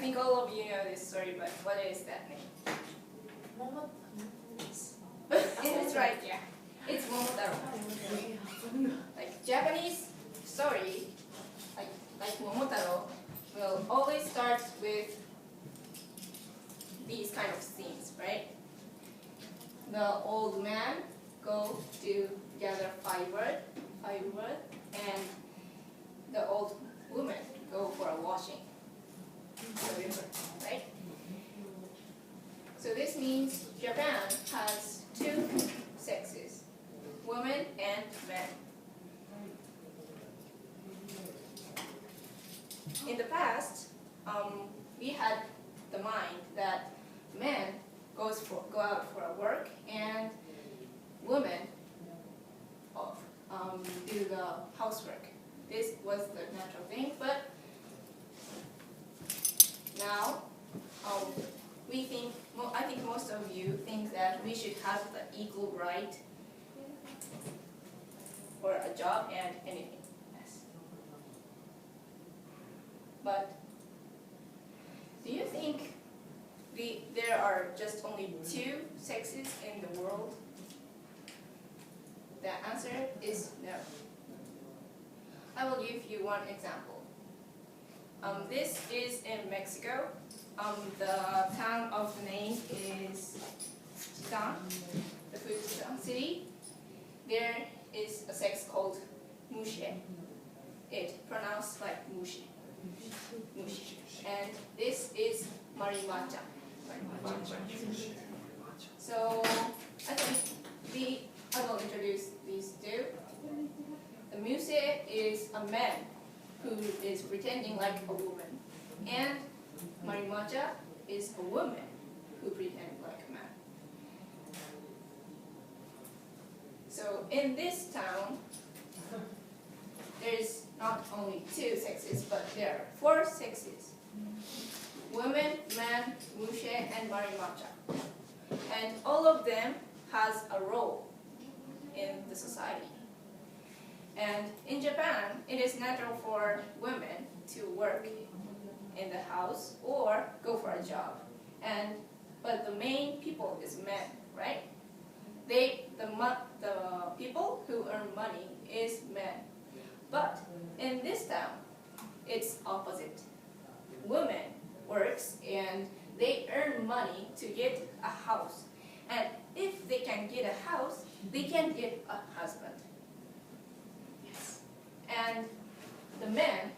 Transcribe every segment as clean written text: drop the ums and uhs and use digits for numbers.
think all of you know this story, but what is that name? It's right, yeah. It's Momotaro. Like Japanese story, like Momotaro, will always start with these kind of scenes, right? The old man go to gather firewood, and the old woman go for a washing the river, right? So this means Japan has two sexes, women and men. In the past, we had the mind that men go out for a work and women do the housework. This was the natural thing, but now I think most of you think that we should have the equal right for a job and anything else. But do you think there are just only two sexes in the world? The answer is no. I will give you one example. This is in Mexico. The town of the name is Titan, the food city. There is a sex called mushe. It pronounced like mushe. And this is marimacha. So I think I will introduce these two. The muse is a man who is pretending like a woman, and marimacha is a woman who pretends like a man. So in this town, there is not only two sexes, but there are four sexes: women, man, mushe, and marimacha. And all of them has a role in the society. And in Japan, it is natural for women to work in the house or go for a job. But the main people is men, right? The people who earn money is men. But in this town, it's opposite. Women works and they earn money to get a house. And if they can get a house, they can get a husband. Yes. And the men,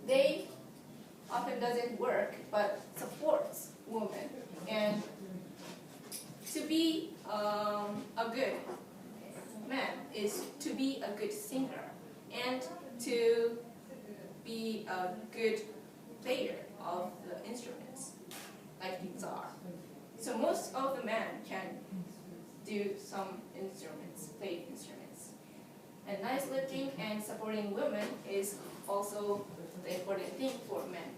they often doesn't work but supports women. And to be a good man is to be a good singer and to be a good player of the instruments, like guitar. So most of the men can do some instruments, play instruments. And nice lifting and supporting women is also the important thing for men.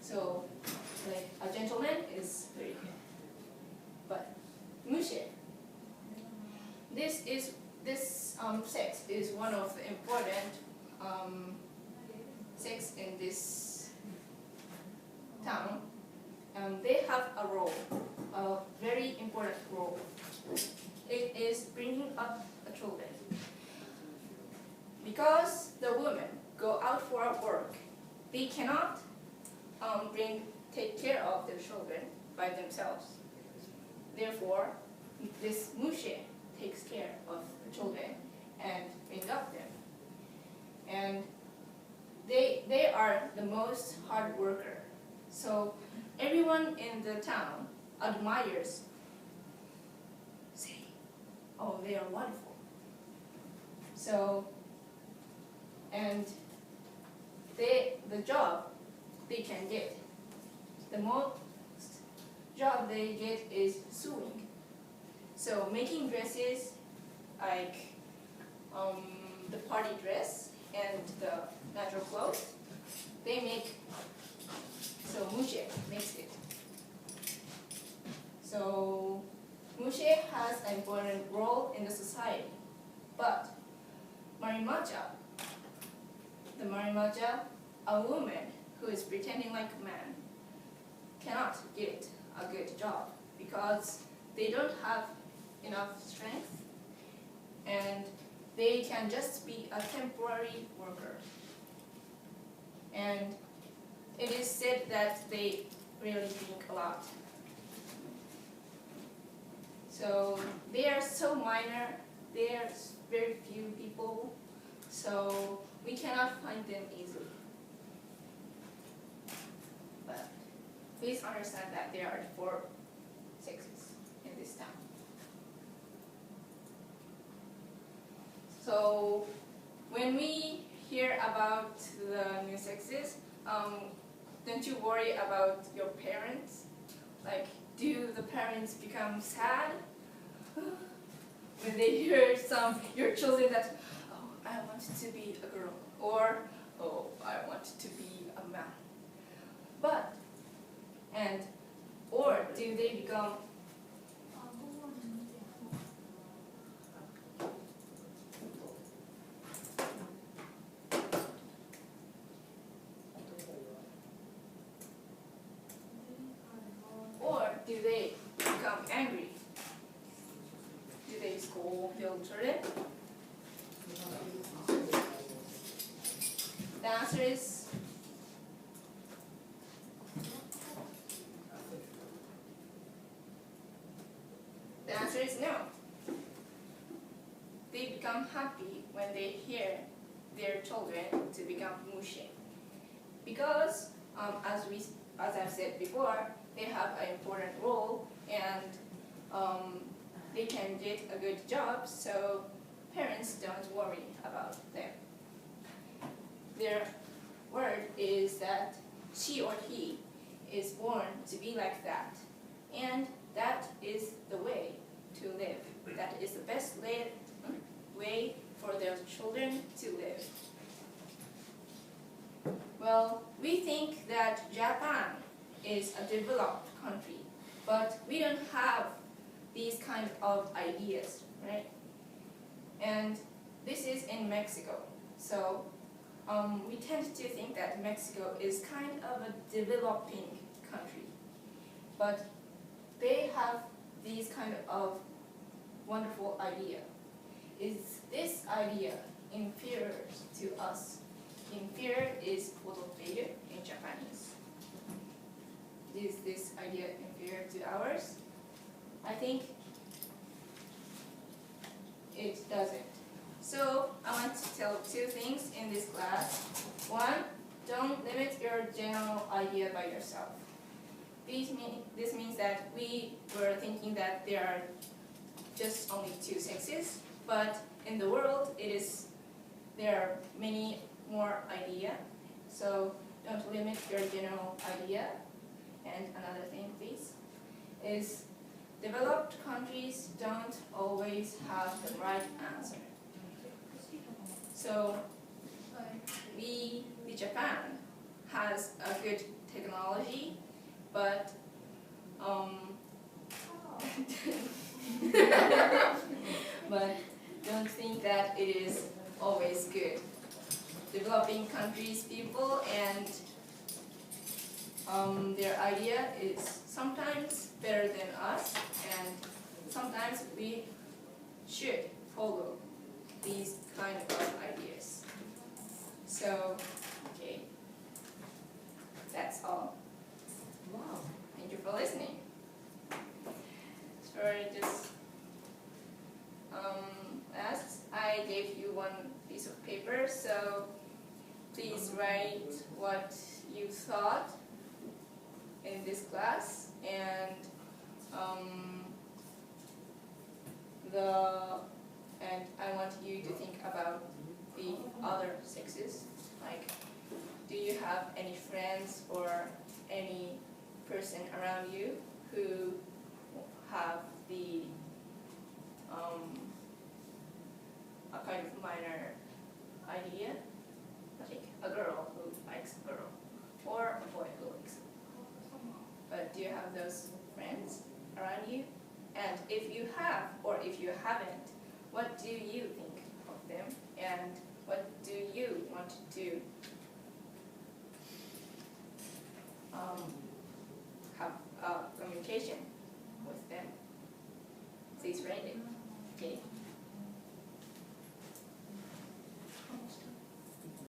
So, like a gentleman is very good. But mushe, this sex is one of the important sex in this town. They have a role, a very important role. It is bringing up the children. Because the women go out for work, they cannot take care of their children by themselves. Therefore, this mushe takes care of the children and brings up them. And they are the most hard worker. So everyone in the town admires, say, oh, they are wonderful. So, and the job they can get, the most job they get is sewing. So making dresses like the party dress and the natural clothes, they make, so mushe makes it. So mushe has an important role in the society, but marimacha, a woman who is pretending like a man cannot get a good job because they don't have enough strength and they can just be a temporary worker. And it is said that they really think a lot. So they are so minor, there are very few people, so we cannot find them easily. But please understand that there are 4 sexes in this town. So when we hear about the new sexes, don't you worry about your parents? Like, do the parents become sad when they hear your children that, oh, I want to be a girl, or, oh, I want to be a man? Or do they become angry? Do they scold their children? The answer is no. They become happy when they hear their children to become mushin. Because, as I've said before, they have an important role and they can get a good job, so parents don't worry about them. Their word is that she or he is born to be like that, and that is the way to live. That is the best way for their children to live. Well, we think that Japan is a developed country, but we don't have these kind of ideas, right? And this is in Mexico, so we tend to think that Mexico is kind of a developing country, but they have these kind of wonderful idea. Is this idea inferior to us? Inferior is "kototteiru" in Japanese. Is this idea inferior to ours? I think it doesn't. So I want to tell 2 things in this class. 1, don't limit your general idea by yourself. This means that we were thinking that there are just only 2 sexes, but in the world there are many more ideas. So don't limit your general idea. And another thing, please, is developed countries don't always have the right answer. So Japan has a good technology, but but don't think that it is always good. Developing countries' people and their idea is sometimes better than us, and sometimes we should follow these kind of ideas. So, okay, that's all. Wow. Thank you for listening. For this last, I gave you 1 piece of paper, so please write what you thought in this class, and I want you to think about the other sexes. Like, do you have any friends or any person around you who have the a kind of minor idea, like a girl who likes a girl or a boy who likes a boy? But do you have those friends around you? And if you have or if you haven't, what do you think of them and what do you want to do? have communication with them. Please read it.